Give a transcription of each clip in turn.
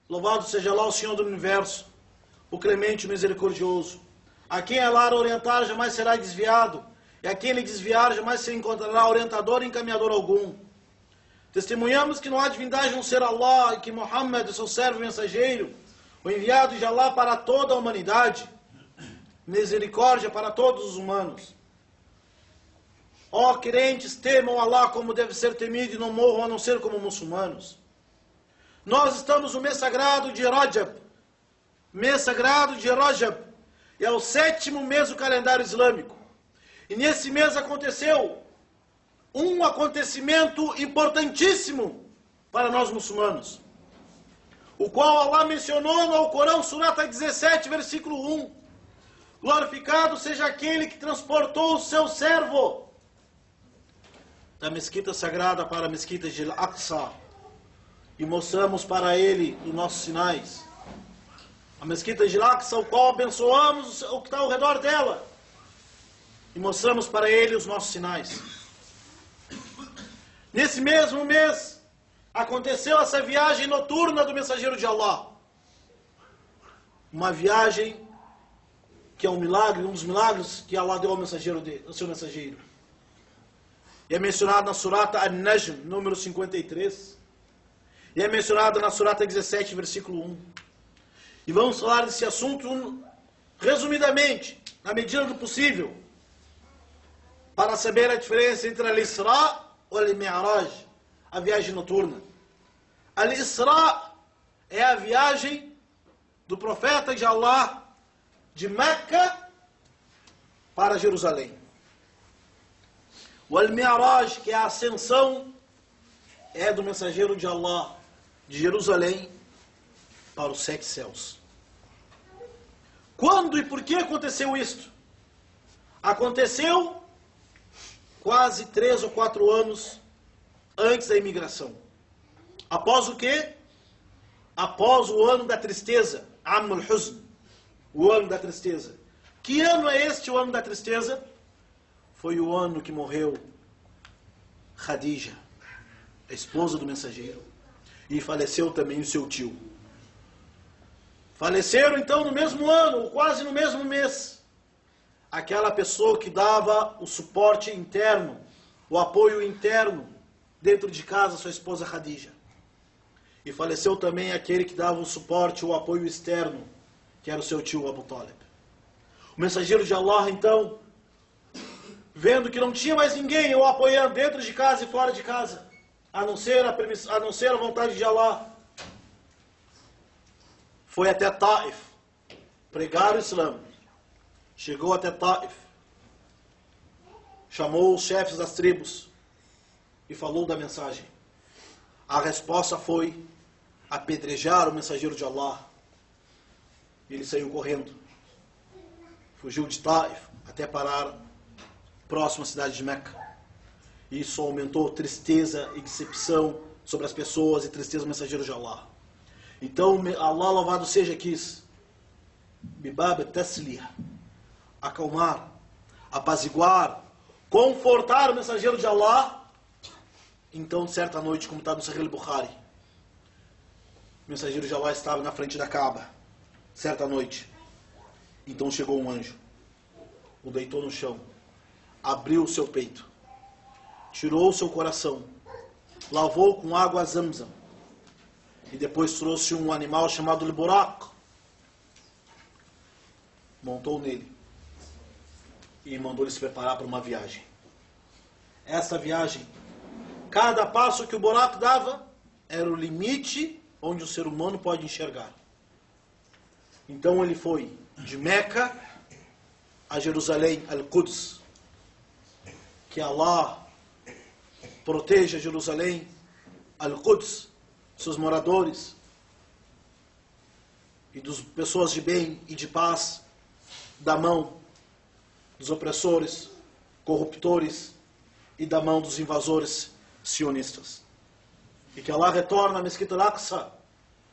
Louvado seja Allah, o Senhor do Universo, o Clemente, o Misericordioso. A quem Allah orientar jamais será desviado, e a quem ele desviar jamais se encontrará orientador e encaminhador algum. Testemunhamos que não há divindade a não ser Allah, e que Muhammad é seu servo e mensageiro, o enviado de Allah para toda a humanidade, misericórdia para todos os humanos. Ó crentes, temam Allah como deve ser temido e não morram a não ser como muçulmanos. Nós estamos no mês sagrado de Rajab. Mês sagrado de Rajab. É o 7º mês do calendário islâmico. E nesse mês aconteceu um acontecimento importantíssimo para nós muçulmanos, o qual Allah mencionou no Alcorão, Surata 17, versículo 1. Glorificado seja aquele que transportou o seu servo da mesquita sagrada para a mesquita de Al-Aqsa, e mostramos para ele os nossos sinais. A mesquita de Al-Aqsa, o qual abençoamos o que está ao redor dela, e mostramos para ele os nossos sinais. Nesse mesmo mês, aconteceu essa viagem noturna do mensageiro de Allah. Uma viagem que é um milagre, um dos milagres que Allah deu ao seu mensageiro. E é mencionado na Surata An-Najm, número 53. E é mencionado na Surata 17, versículo 1. E vamos falar desse assunto resumidamente, na medida do possível, para saber a diferença entre Al-Isra e Al-Mi'raj, a viagem noturna. Al-Isra é a viagem do profeta de Allah de Meca para Jerusalém. O Al-Mi'raj, que é a ascensão, é do mensageiro de Allah de Jerusalém para os 7 céus. Quando e por que aconteceu isto? Aconteceu quase 3 ou 4 anos antes da imigração. Após o quê? Após o ano da tristeza, Amul Huzn, o ano da tristeza. Que ano é este, o ano da tristeza? Foi o ano que morreu Khadija, a esposa do mensageiro, e faleceu também o seu tio. Faleceram então no mesmo ano, ou quase no mesmo mês, aquela pessoa que dava o suporte interno, o apoio interno dentro de casa, sua esposa Khadija. E faleceu também aquele que dava o suporte, o apoio externo, que era o seu tio Abu Talib. O mensageiro de Allah, então, vendo que não tinha mais ninguém o apoiando dentro de casa e fora de casa, a não ser a vontade de Allah, foi até Taif pregar o Islã. Chegou até Taif, chamou os chefes das tribos e falou da mensagem. A resposta foi apedrejar o mensageiro de Allah. Ele saiu correndo, fugiu de Taif até parar próximo à cidade de Meca. Isso aumentou tristeza e decepção sobre as pessoas e tristeza do mensageiro de Allah. Então Allah, louvado seja, quis Bibab Tasliyah, acalmar, apaziguar, confortar o mensageiro de Allah. Então, certa noite, como está no Sahih al-Bukhari, o mensageiro de Allah estava na frente da Kaaba, certa noite. Então chegou um anjo, o deitou no chão, abriu o seu peito, tirou o seu coração, lavou com água Zamzam, e depois trouxe um animal chamado Al-Buraq, montou nele e mandou ele se preparar para uma viagem. Essa viagem, cada passo que o Buraq dava era o limite onde o ser humano pode enxergar. Então ele foi de Meca a Jerusalém, Al-Quds. Que Allah proteja Jerusalém, Al-Quds, seus moradores, e das pessoas de bem e de paz, da mão dos opressores, corruptores, e da mão dos invasores sionistas. E que Allah retorne a Mesquita Al-Aqsa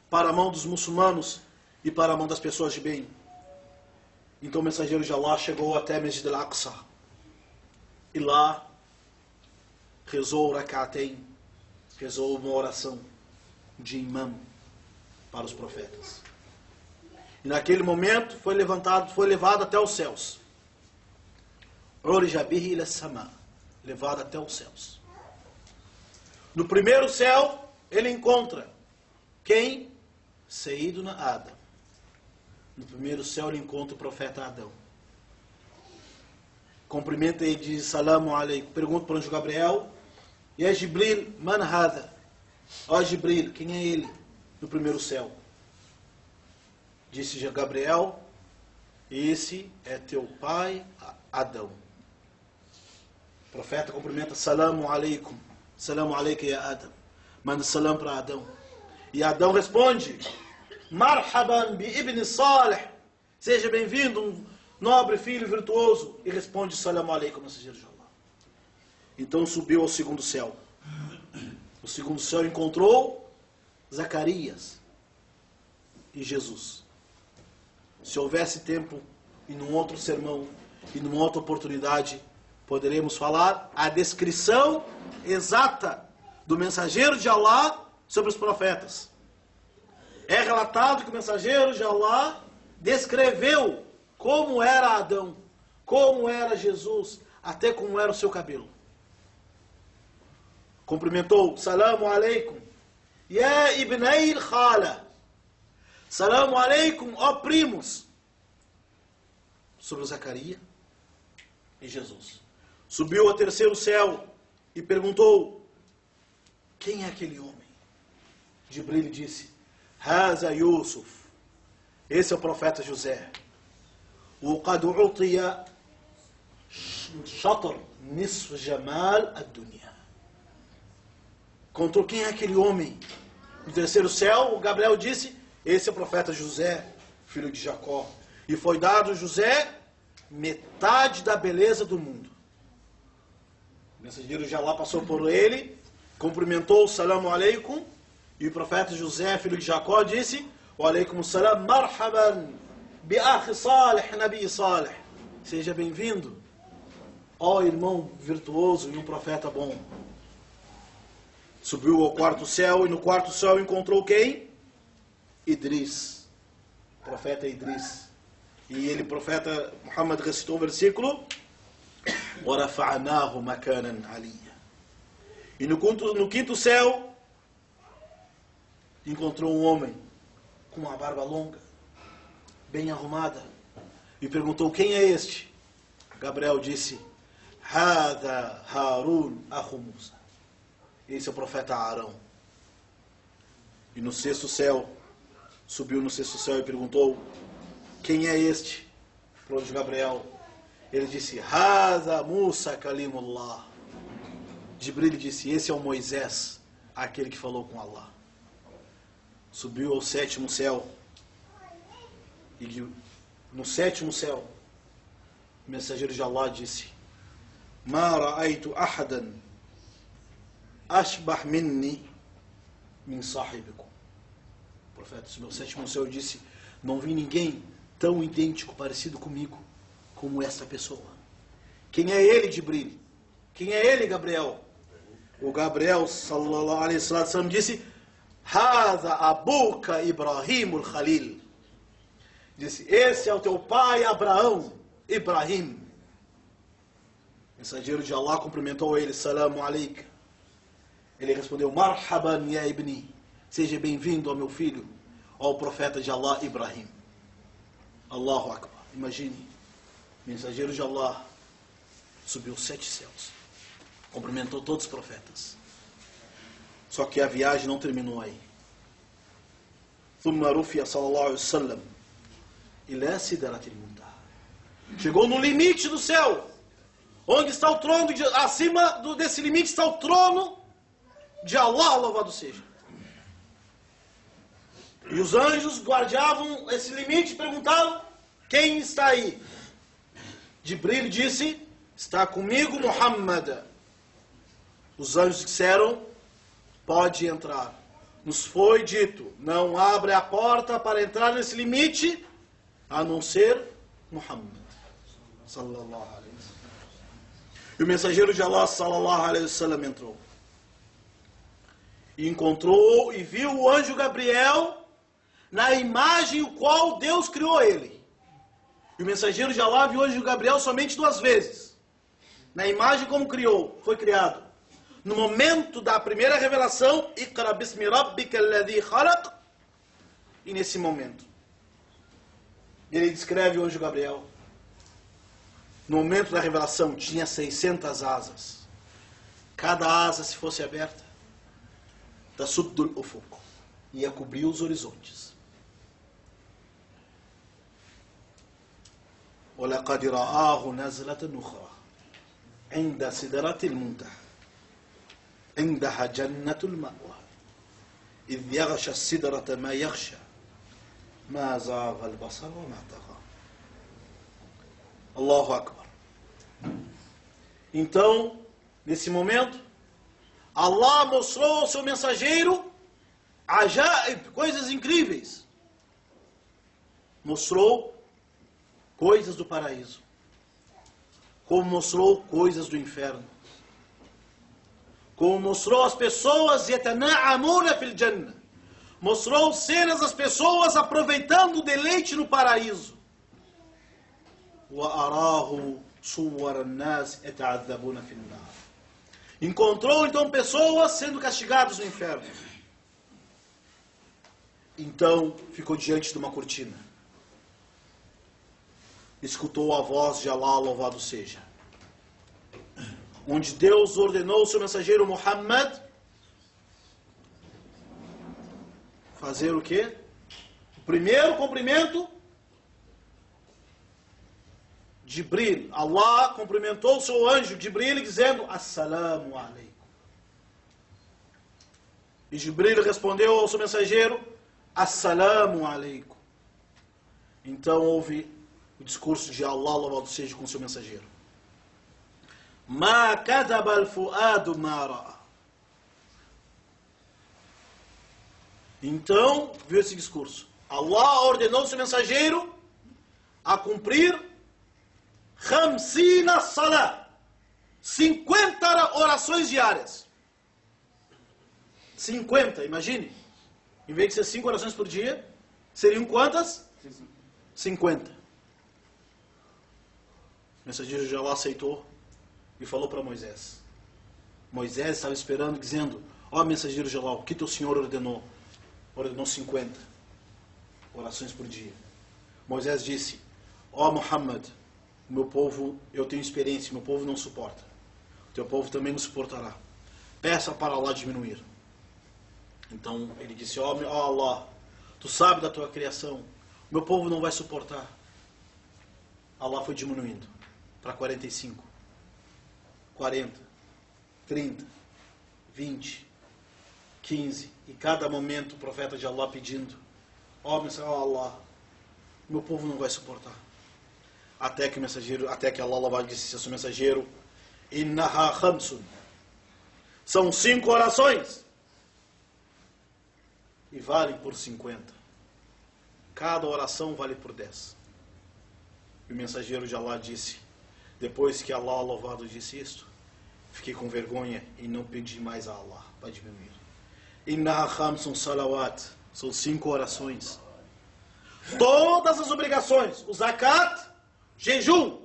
para a mão dos muçulmanos e para a mão das pessoas de bem. Então o mensageiro de Allah chegou até Mesquita Al-Aqsa e lá rezou Rak'atain, rezou uma oração de imã para para os profetas. E naquele momento foi levado até os céus. Urija bihi ila sama, levado até os céus. No primeiro céu, ele encontra quem? Sayyiduna Adam. No primeiro céu, ele encontra o profeta Adão. Cumprimenta e diz salamu alaikum. Pergunta para o anjo Gabriel: Ya Jibril, man hada? Ó Jibril, quem é ele? No primeiro céu. Disse Gabriel: esse é teu pai Adão. O profeta cumprimenta: salamu alaikum. Salamu alaikum ya Adam. Manda salam para Adão. E Adão responde: marhaban bi ibn Salih. Seja bem-vindo, um nobre filho virtuoso. E responde: salamu alaikum, mensageiro de Allah. Então subiu ao segundo céu. No segundo céu encontrou Zacarias e Jesus. Se houvesse tempo, e num outro sermão, e numa outra oportunidade, poderemos falar a descrição exata do mensageiro de Allah sobre os profetas. É relatado que o mensageiro de Allah descreveu como era Adão, como era Jesus, até como era o seu cabelo. Cumprimentou: salamu alaikum, ya ibnai khala. Salamu alaikum, ó primos. Sobre Zacarias e Jesus. Subiu ao terceiro céu e perguntou: quem é aquele homem? Jibril disse: Haza Yusuf. Esse é o profeta José. وقد عطي شطر نصف جمال الدنيا. Contou quem é aquele homem. No terceiro céu, o Gabriel disse: esse é o profeta José, filho de Jacó. E foi dado a José metade da beleza do mundo. O mensageiro de Allah passou por ele, cumprimentou: salamu alaikum. E o profeta José, filho de Jacó, disse: wa alaikum salam, marhaban bi akhi salih, nabi salih. Seja bem-vindo, ó irmão virtuoso e um profeta bom. Subiu ao quarto céu, e no quarto céu encontrou quem? Idris, profeta Idris. E ele, profeta Muhammad, recitou o versículo: وَرَفَعْنَاهُ مَكَانًا عَلِيًّا. E no quinto céu encontrou um homem com uma barba longa, bem arrumada, e perguntou: quem é este? Gabriel disse: هَذَا هَارُونَ أَخُ مُوسَى. Esse é o profeta Arão. E no sexto céu, subiu no sexto céu e perguntou: quem é este? Para onde Gabriel? Ele disse: Haza Musa Kalimullah. Jibril disse: esse é o Moisés, aquele que falou com Allah. Subiu ao sétimo céu. E no sétimo céu, o mensageiro de Allah disse: Ma ra'aytu ahadan ashbah minni min sahibikum. O profeta subiu ao sétimo céu e disse: não vi ninguém tão idêntico, parecido comigo, como essa pessoa. Quem é ele, Jibril? Quem é ele, Gabriel? O Gabriel, sallallahu alaihi wasallam, disse: Haza abuka Ibrahimul Khalil. Disse: esse é o teu pai Abraão, Ibrahim. O mensageiro de Allah cumprimentou ele: salamu alaikum. Ele respondeu: marhaban ya ibni. Seja bem-vindo ao meu filho, ao profeta de Allah, Ibrahim. Allahu Akbar. Imagine, mensageiro de Allah subiu 7 céus, cumprimentou todos os profetas. Só que a viagem não terminou aí. ثم رفع صلى الله عليه وسلم إلى سدرة المنتهى. Chegou no limite do céu, onde está o trono, acima desse limite está o trono de Allah, louvado seja. E os anjos guardavam esse limite e perguntaram: quem está aí? Jibril disse: está comigo Muhammad. Os anjos disseram: pode entrar. Nos foi dito: não abre a porta para entrar nesse limite, a não ser Muhammad sallallahu alaihi wasallam. E o mensageiro de Allah sallallahu alaihi wasallam entrou. E encontrou e viu o anjo Gabriel na imagem o qual Deus criou ele. E o mensageiro de Allah viu o anjo Gabriel somente 2 vezes. Na imagem como foi criado. No momento da primeira revelação, Iqra bismi rabbika alladhi khalaq. E nesse momento, ele descreve o anjo Gabriel. No momento da revelação, tinha 600 asas. Cada asa, se fosse aberta, da subdul ufuq, ia cobrir os horizontes. وَلَقَدْ رَآهُ نَزْلَةً أُخْرَى عِنْدَ سِدْرَةِ الْمُنْتَهَى عِنْدَهَا جَنَّةُ الْمَأْوَى إِذْ يَغْشَى السِّدْرَةَ مَا يَغْشَى مَا زَاغَ الْبَصَرُ وَمَا طَغَى. Allahu Akbar. Então, nesse momento, Allah mostrou ao seu mensageiro ajaib, coisas incríveis. Mostrou coisas do paraíso, como mostrou coisas do inferno, como mostrou as pessoas yatana'amuna fil jannah, mostrou cenas das pessoas aproveitando o deleite no paraíso. Wa arahu suwar an-nas yata'adhabuna fil nar. Encontrou então pessoas sendo castigadas no inferno. Então ficou diante de uma cortina. Escutou a voz de Allah, louvado seja. Onde Deus ordenou ao seu mensageiro Muhammad fazer o quê? O primeiro cumprimento. Jibril, Allah cumprimentou o seu anjo Jibril dizendo Assalamu alaikum. E Jibril respondeu ao seu mensageiro Assalamu alaikum. Então houve o discurso de Allah, louvado seja, com seu mensageiro. Ma kadaba al-fuadu ma ra'a. Então viu esse discurso. Allah ordenou seu mensageiro a cumprir 50 salat, 50 orações diárias. 50, imagine. Em vez de ser 5 orações por dia, seriam quantas? 50. O mensageiro de Allah aceitou e falou para Moisés. Moisés estava esperando, dizendo: ó mensageiro de Allah, o que teu Senhor ordenou? Ordenou 50 orações por dia. Moisés disse: ó Muhammad, meu povo, eu tenho experiência, meu povo não suporta. O teu povo também não suportará. Peça para Allah diminuir. Então ele disse: ó Allah, tu sabes da tua criação, meu povo não vai suportar. Allah foi diminuindo para 45, 40, 30, 20, 15. E cada momento o profeta de Allah pedindo: ó Allah, meu povo não vai suportar. Até que Allah disse ao seu mensageiro: Innaha khamsun. São 5 orações. E valem por 50. Cada oração vale por 10. E o mensageiro de Allah disse: depois que Allah louvado disse isto, fiquei com vergonha e não pedi mais a Allah para diminuir. Innaha khamsun salawat. São 5 orações. Todas as obrigações, o zakat, jejum,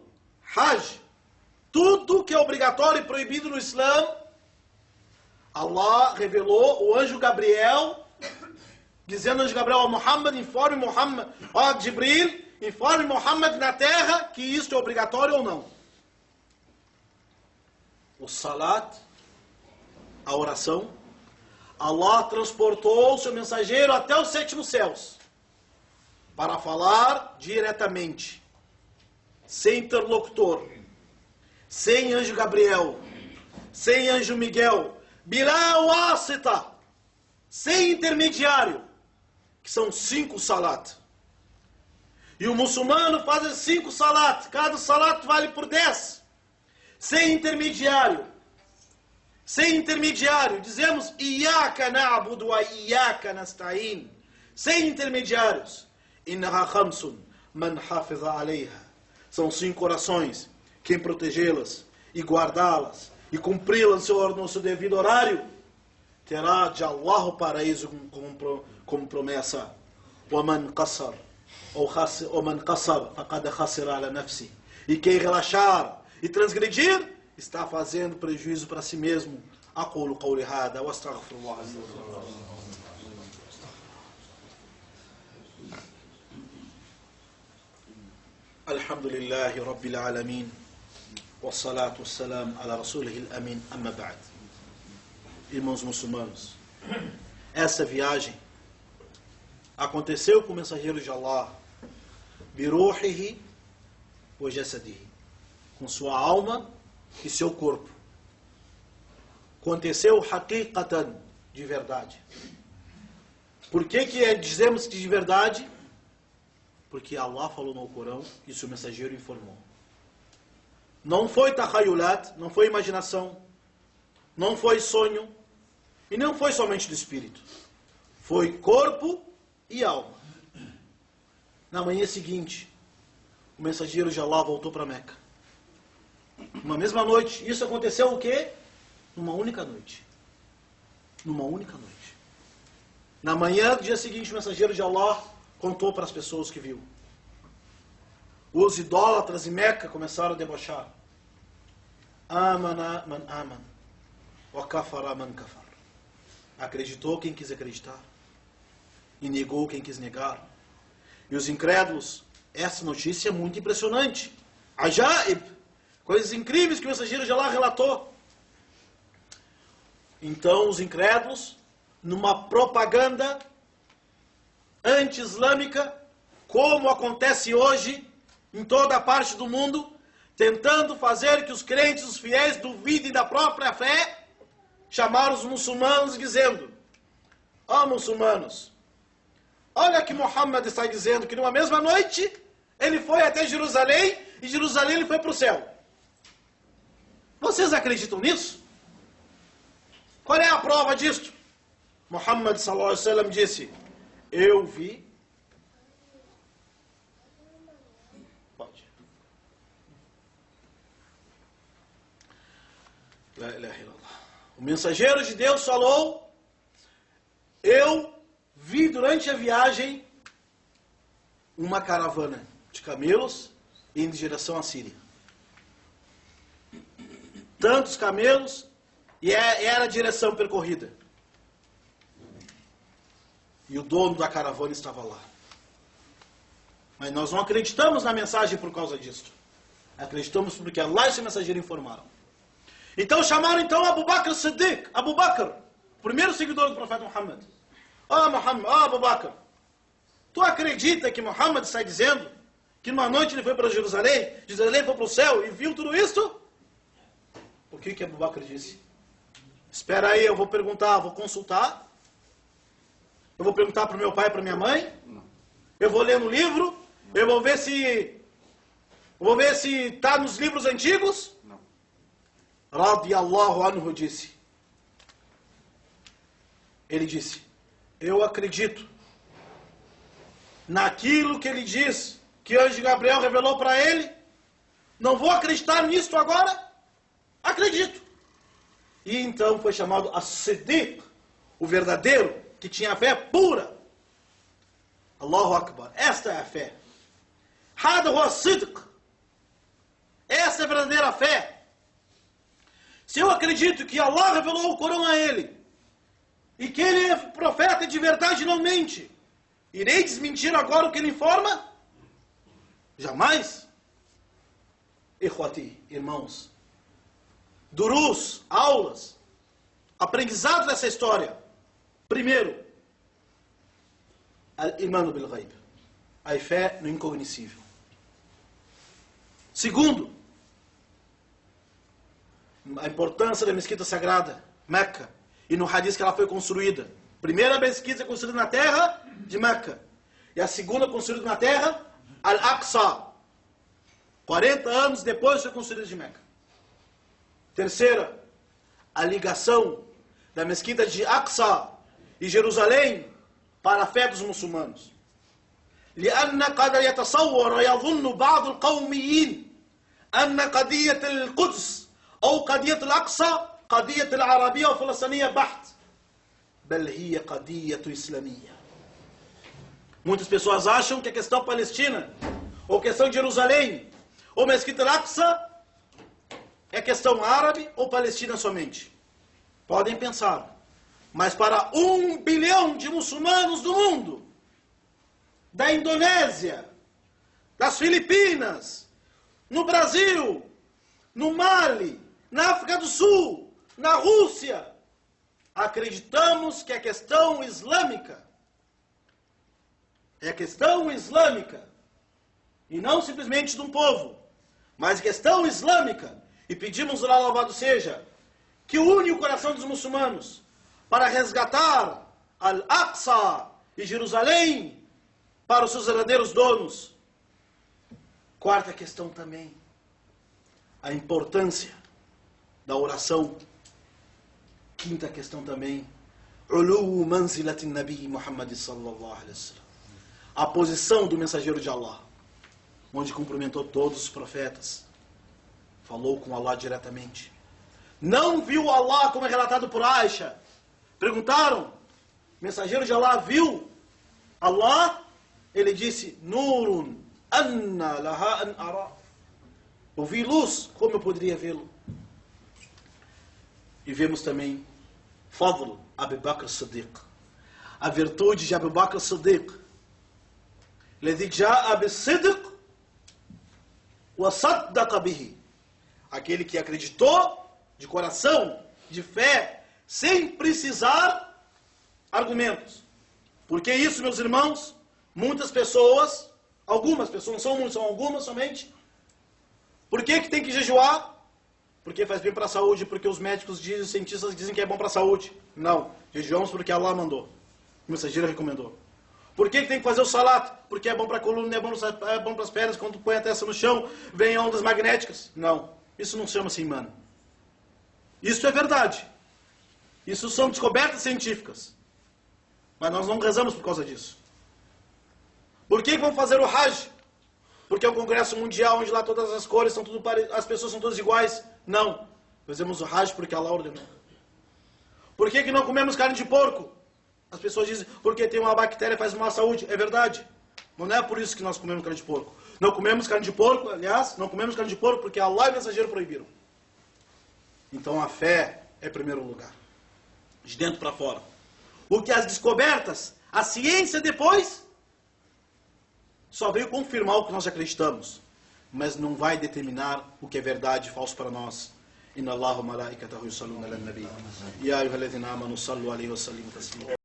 hajj, tudo que é obrigatório e proibido no Islã, Allah revelou o anjo Gabriel, dizendo ao anjo Gabriel: ó Muhammad, informe Muhammad, ó Jibril, informe Muhammad na terra que isto é obrigatório ou não. O salat, a oração, Allah transportou o seu mensageiro até os 7º céus para falar diretamente, sem interlocutor, sem anjo Gabriel, sem anjo Miguel, bila wasita, sem intermediário, que são 5 salat. E o muçulmano faz as 5 salat, cada salat vale por 10, sem intermediário. Sem intermediário, dizemos Iyaka na'budu wa Iyaka nasta'in, sem intermediários. Innaha khamsun man hafiza alayha. São 5 orações. Quem protegê-las e guardá-las e cumpri-las no seu devido horário, terá de Allah o paraíso como promessa. وَمَنْ قَصَرْ وَمَنْ قَصَرْ فَقَدْ خَسِرَ عَلَى نَفْسِهِ. E quem relaxar e transgredir, está fazendo prejuízo para si mesmo. أقول قولي هذا واستغفر الله عز وجل. الحمد لله رب العالمين والصلاة والسلام على رسوله الأمين. أما بعد. Irmãos muçulmanos, essa viagem aconteceu com o mensageiro de Allah, biruhihi wa jasadihi, com sua alma e seu corpo. Aconteceu haqiqatan, de verdade. Por que dizemos que de verdade? Porque Allah falou no Corão e seu mensageiro informou. Não foi takhayulat, não foi imaginação, não foi sonho, e não foi somente do espírito. Foi corpo e alma. Na manhã seguinte, o mensageiro de Allah voltou para Meca. Uma mesma noite. Isso aconteceu o quê? Numa única noite. Numa única noite. Na manhã do dia seguinte, o mensageiro de Allah contou para as pessoas que viu. Os idólatras em Meca começaram a debochar. Amana man aman, wa kafara man kafar. Acreditou quem quis acreditar e negou quem quis negar. E os incrédulos, essa notícia é muito impressionante. Ajaib, coisas incríveis que o mensageiro de Allah relatou. Então os incrédulos, numa propaganda anti-islâmica, como acontece hoje em toda a parte do mundo, tentando fazer que os crentes, os fiéis, duvidem da própria fé, chamaram os muçulmanos dizendo: ó muçulmanos, olha que Muhammad está dizendo que numa mesma noite ele foi até Jerusalém e Jerusalém ele foi para o céu. Vocês acreditam nisso? Qual é a prova disto? Muhammad sallallahu alaihi wasallam disse: eu vi. Pode. La ilaha illallah. O mensageiro de Deus falou: eu vi durante a viagem uma caravana de camelos indo em direção à Síria. Tantos camelos, e era a direção percorrida. E o dono da caravana estava lá. Mas nós não acreditamos na mensagem por causa disso. Acreditamos porque Allah e seu mensageiro informaram. Então chamaram Abu Bakr Siddiq, Abu Bakr, primeiro seguidor do profeta Muhammad. Abu Bakr, tu acredita que Muhammad está dizendo que numa noite ele foi para Jerusalém, Jerusalém foi para o céu e viu tudo isso? O que Abu Bakr disse? Espera aí, eu vou perguntar, vou consultar. Eu vou perguntar para o meu pai e para minha mãe. Eu vou ler no livro. Eu vou ver se está nos livros antigos. Não. Radiyallahu anhu disse. Ele disse: eu acredito naquilo que ele diz, que o anjo Gabriel revelou para ele. Não vou acreditar nisto agora? Acredito. E então foi chamado As-Siddiq, o verdadeiro, que tinha a fé pura. Allahu Akbar. Esta é a fé. Hada huwa Sidq. Essa é a verdadeira fé. Se eu acredito que Allah revelou o Corão a ele, e que ele é profeta de verdade e não mente, irei desmentir agora o que ele informa? Jamais. Ikhwati, irmãos, durus, aulas, aprendizado dessa história. Primeiro, al-iman bil ghaib, a fé no incognoscível. Segundo, a importância da mesquita sagrada, Meca, e no hadith que ela foi construída. Primeira mesquita construída na terra de Meca, e a segunda construída na terra, Al-Aqsa. 40 anos depois foi construída de Meca. Terceira, a ligação da mesquita de Aqsa e Jerusalém para a fé dos muçulmanos. لأن قد يتصور ويظن بعض القوميين أن قضية القدس أو قضية الأقصى قضية العربية وفلسطينية بحت بل هي قضية إسلامية. Muitas pessoas acham que a questão palestina, ou questão de Jerusalém, ou Mesquita Al-Aqsa, é questão árabe ou palestina somente. Podem pensar. Mas para 1 bilhão de muçulmanos do mundo, da Indonésia, das Filipinas, no Brasil, no Mali, na África do Sul, na Rússia, acreditamos que a questão islâmica é a questão islâmica, e não simplesmente de um povo, mas questão islâmica, e pedimos lá, louvado seja, que une o coração dos muçulmanos para resgatar Al-Aqsa e Jerusalém para os seus verdadeiros donos. Quarta questão também, a importância da oração. Quinta questão também, Ulu manzilatin Nabi Muhammad sallallahu alaihi wasallam, a posição do mensageiro de Allah, onde cumprimentou todos os profetas, falou com Allah diretamente. Não viu Allah como é relatado por Aisha. Perguntaram, mensageiro de Allah viu Allah? Ele disse, Nurun anna laha an ara. Eu vi luz, como eu poderia vê-lo? E vemos também Fadl Abu Bakr Siddiq, a virtude de Abu Bakr Siddiq, الذي جاء بالصدق وصدق به, aquele que acreditou de coração, de fé, sem precisar argumentos. Porque isso, meus irmãos, muitas pessoas, algumas pessoas, não são muitas, são algumas somente. Por que tem que jejuar? Porque faz bem para a saúde, porque os médicos dizem, os cientistas dizem que é bom para a saúde. Não, jejuamos porque Allah mandou, o mensageiro recomendou. Por que tem que fazer o salat? Porque é bom para a coluna, é bom para as pernas, quando põe a testa no chão, vem ondas magnéticas. Não, isso não se chama assim, mano. Isso é verdade. Isso são descobertas científicas. Mas nós não rezamos por causa disso. Por que vamos fazer o Hajj? Porque é um congresso mundial onde lá todas as cores são tudo as pessoas são todas iguais? Não. Fazemos o Hajj porque Allah ordenou. Por que não comemos carne de porco? As pessoas dizem, porque tem uma bactéria que faz mal à saúde. É verdade. Mas não é por isso que nós comemos carne de porco. Não comemos carne de porco, aliás, não comemos carne de porco porque Allah e o mensageiro proibiram. Então a fé é primeiro lugar. De dentro para fora. O que as descobertas, a ciência depois, só veio confirmar o que nós acreditamos. Mas não vai determinar o que é verdade e falso para nós. Inna Allahu malaikatahu yusalluna ala nabi. Ya ayyuhalladhina amanu sallu alayhi wa sallimu taslima.